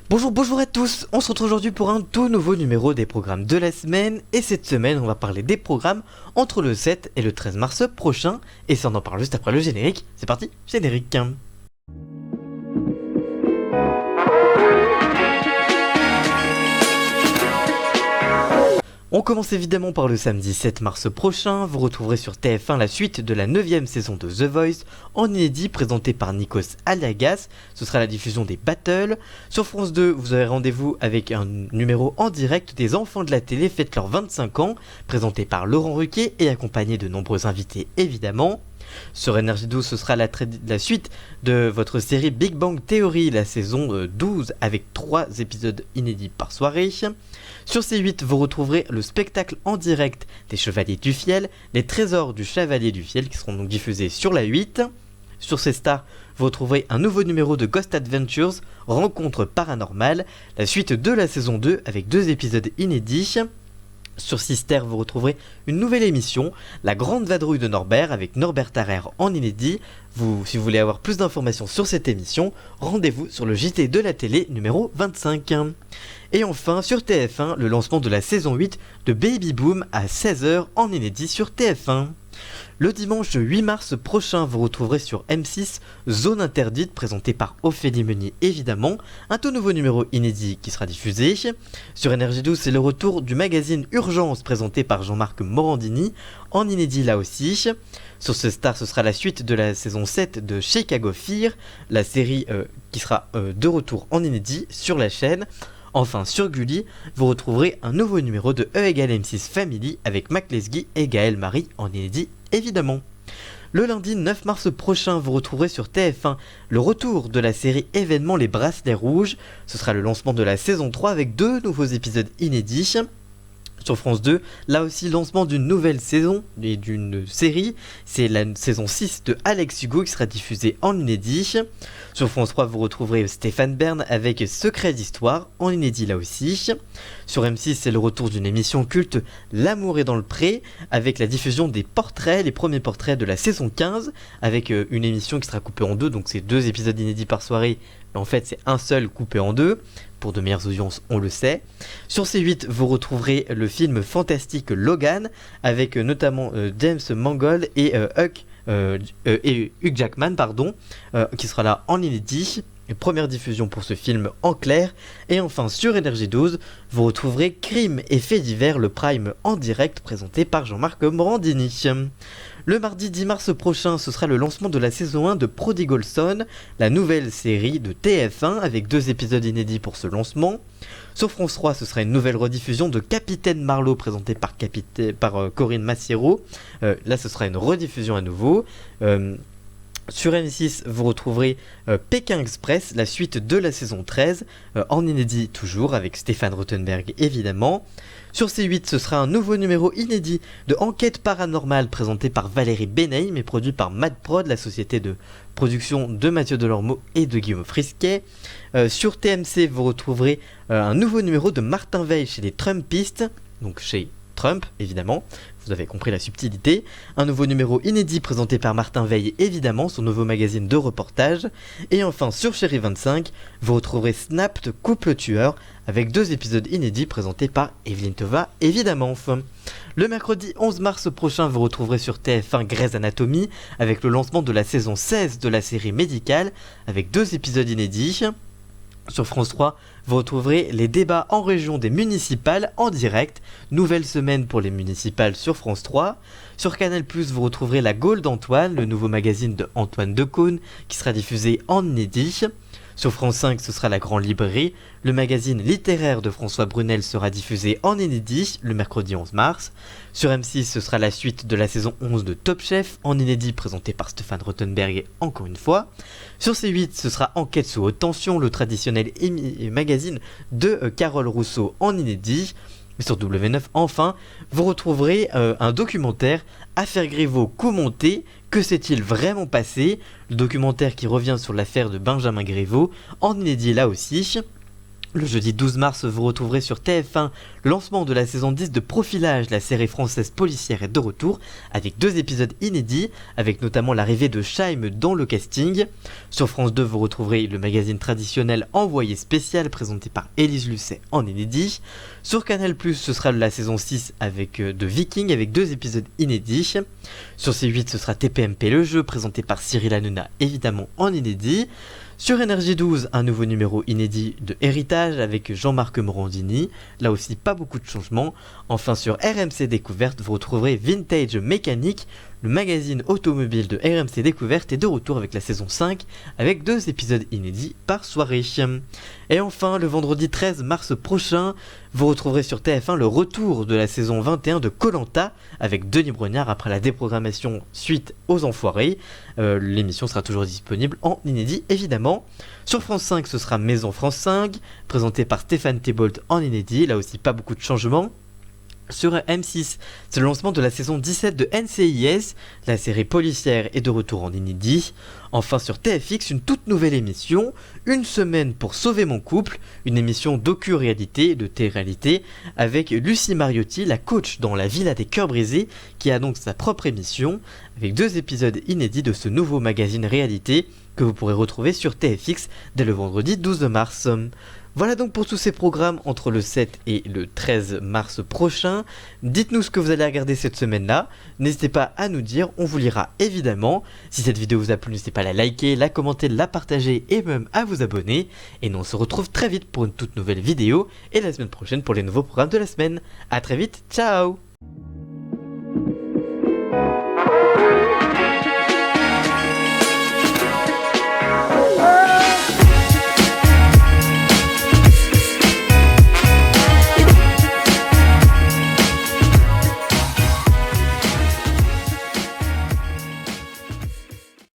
Bonjour à tous, on se retrouve aujourd'hui pour un tout nouveau numéro des programmes de la semaine, et cette semaine on va parler des programmes entre le 7 et le 13 mars prochain, et ça on en parle juste après le générique. C'est parti, générique. On commence évidemment par le samedi 7 mars prochain, vous retrouverez sur TF1 la suite de la 9ème saison de The Voice, en inédit présenté par Nikos Aliagas, ce sera la diffusion des battles. Sur France 2, vous aurez rendez-vous avec un numéro en direct des enfants de la télé fêtent leurs 25 ans, présenté par Laurent Ruquier et accompagné de nombreux invités évidemment. Sur NRJ12, ce sera la suite de votre série Big Bang Theory, la saison 12, avec 3 épisodes inédits par soirée. Sur C8, vous retrouverez le spectacle en direct des Chevaliers du Fiel, les Trésors du Chevalier du Fiel, qui seront donc diffusés sur la 8. Sur C-Star, vous retrouverez un nouveau numéro de Ghost Adventures, Rencontre paranormale, la suite de la saison 2 avec 2 épisodes inédits. Sur Sister, vous retrouverez une nouvelle émission, La Grande Vadrouille de Norbert, avec Norbert Tarrer en inédit. Si vous voulez avoir plus d'informations sur cette émission, rendez-vous sur le JT de la télé numéro 25. Et enfin, sur TF1, le lancement de la saison 8 de Baby Boom à 16h en inédit sur TF1. Le dimanche 8 mars prochain, vous retrouverez sur M6 Zone Interdite, présenté par Ophélie Meunier évidemment, un tout nouveau numéro inédit qui sera diffusé. Sur NRJ12, c'est le retour du magazine Urgence, présenté par Jean-Marc Morandini, en inédit là aussi. Sur ce Star, ce sera la suite de la saison 7 de Chicago Fear, la série qui sera de retour en inédit sur la chaîne. Enfin, sur Gulli, vous retrouverez un nouveau numéro de E = M6 Family avec Mac Lesguy et Gaël Marie en inédit évidemment. Le lundi 9 mars prochain, vous retrouverez sur TF1 le retour de la série événement Les Bracelets Rouges. Ce sera le lancement de la saison 3 avec 2 nouveaux épisodes inédits. Sur France 2, là aussi lancement d'une nouvelle saison et d'une série, c'est la saison 6 de Alex Hugo qui sera diffusée en inédit. Sur France 3, vous retrouverez Stéphane Bern avec Secret d'Histoire, en inédit là aussi. Sur M6, c'est le retour d'une émission culte, L'amour est dans le pré, avec la diffusion des portraits, les premiers portraits de la saison 15, avec une émission qui sera coupée en 2, donc c'est 2 épisodes inédits par soirée, mais en fait c'est un seul coupé en 2, pour de meilleures audiences, on le sait. Sur C8, vous retrouverez le film fantastique Logan, avec notamment James Mangold et Hugh Jackman, qui sera là en inédit. Première diffusion pour ce film en clair. Et enfin sur NRJ12, vous retrouverez Crime et Faits divers, le prime en direct présenté par Jean-Marc Morandini. Le mardi 10 mars prochain, ce sera le lancement de la saison 1 de Prodigal Son, la nouvelle série de TF1 avec 2 épisodes inédits pour ce lancement. Sur France 3, ce sera une nouvelle rediffusion de Capitaine Marlowe présentée par Corinne Massiero. Là, ce sera une rediffusion à nouveau. Sur M6, vous retrouverez Pékin Express, la suite de la saison 13, en inédit toujours, avec Stéphane Rothenberg évidemment. Sur C8, ce sera un nouveau numéro inédit de Enquête paranormale présenté par Valérie Beneim et produit par Mad Prod, la société de production de Mathieu Delormeau et de Guillaume Frisquet. Sur TMC, vous retrouverez un nouveau numéro de Martin Veil chez les Trumpistes, donc chez Trump évidemment, vous avez compris la subtilité. Un nouveau numéro inédit présenté par Martin Veil évidemment, son nouveau magazine de reportage. Et enfin sur Chérie 25, vous retrouverez Snapped Couple Tueur avec 2 épisodes inédits présentés par Evelyne Tova évidemment. Le mercredi 11 mars prochain, vous retrouverez sur TF1 Grey's Anatomy avec le lancement de la saison 16 de la série médicale avec 2 épisodes inédits. Sur France 3, vous retrouverez les débats en région des municipales en direct. Nouvelle semaine pour les municipales sur France 3. Sur Canal+, vous retrouverez La Gaule d'Antoine, le nouveau magazine de Antoine Decaune, qui sera diffusé en inédit. Sur France 5, ce sera La Grande Librairie. Le magazine littéraire de François Brunel sera diffusé en inédit le mercredi 11 mars. Sur M6, ce sera la suite de la saison 11 de Top Chef, en inédit présenté par Stéphane Rothenberg encore une fois. Sur C8, ce sera Enquête sous haute tension, le traditionnel magazine de Carole Rousseau en inédit. Mais sur W9, enfin, vous retrouverez un documentaire, Affaire Griveaux commenté, que s'est-il vraiment passé? Le documentaire qui revient sur l'affaire de Benjamin Griveaux, en inédit là aussi. Le jeudi 12 mars, vous retrouverez sur TF1 le lancement de la saison 10 de Profilage, la série française policière est de retour avec 2 épisodes inédits, avec notamment l'arrivée de Scheim dans le casting. Sur France 2, vous retrouverez le magazine traditionnel Envoyé spécial présenté par Élise Lucet en inédit. Sur Canal+, ce sera la saison 6 de Viking avec 2 épisodes inédits. Sur C8, ce sera TPMP le jeu présenté par Cyril Hanouna évidemment en inédit. Sur Énergie 12, un nouveau numéro inédit de Héritage avec Jean-Marc Morandini, là aussi pas beaucoup de changements. Enfin sur RMC Découverte, vous retrouverez Vintage Mécanique, le magazine automobile de RMC Découverte est de retour avec la saison 5, avec 2 épisodes inédits par soirée. Et enfin, le vendredi 13 mars prochain, vous retrouverez sur TF1 le retour de la saison 21 de Koh-Lanta, avec Denis Brognard après la déprogrammation suite aux Enfoirés. L'émission sera toujours disponible en inédit évidemment. Sur France 5, ce sera Maison France 5, présenté par Stéphane Thébault en inédit, là aussi pas beaucoup de changements. Sur M6, c'est le lancement de la saison 17 de NCIS, la série policière est de retour en inédit. Enfin sur TFX, une toute nouvelle émission, Une semaine pour sauver mon couple, une émission docu-réalité, de télé-réalité, avec Lucie Mariotti, la coach dans la Villa des Cœurs Brisés, qui a donc sa propre émission, avec 2 épisodes inédits de ce nouveau magazine réalité, que vous pourrez retrouver sur TFX dès le vendredi 12 mars. Voilà donc pour tous ces programmes entre le 7 et le 13 mars prochain. Dites-nous ce que vous allez regarder cette semaine-là. N'hésitez pas à nous dire, on vous lira évidemment. Si cette vidéo vous a plu, n'hésitez pas à la liker, la commenter, la partager et même à vous abonner. Et nous on se retrouve très vite pour une toute nouvelle vidéo et la semaine prochaine pour les nouveaux programmes de la semaine. A très vite, ciao!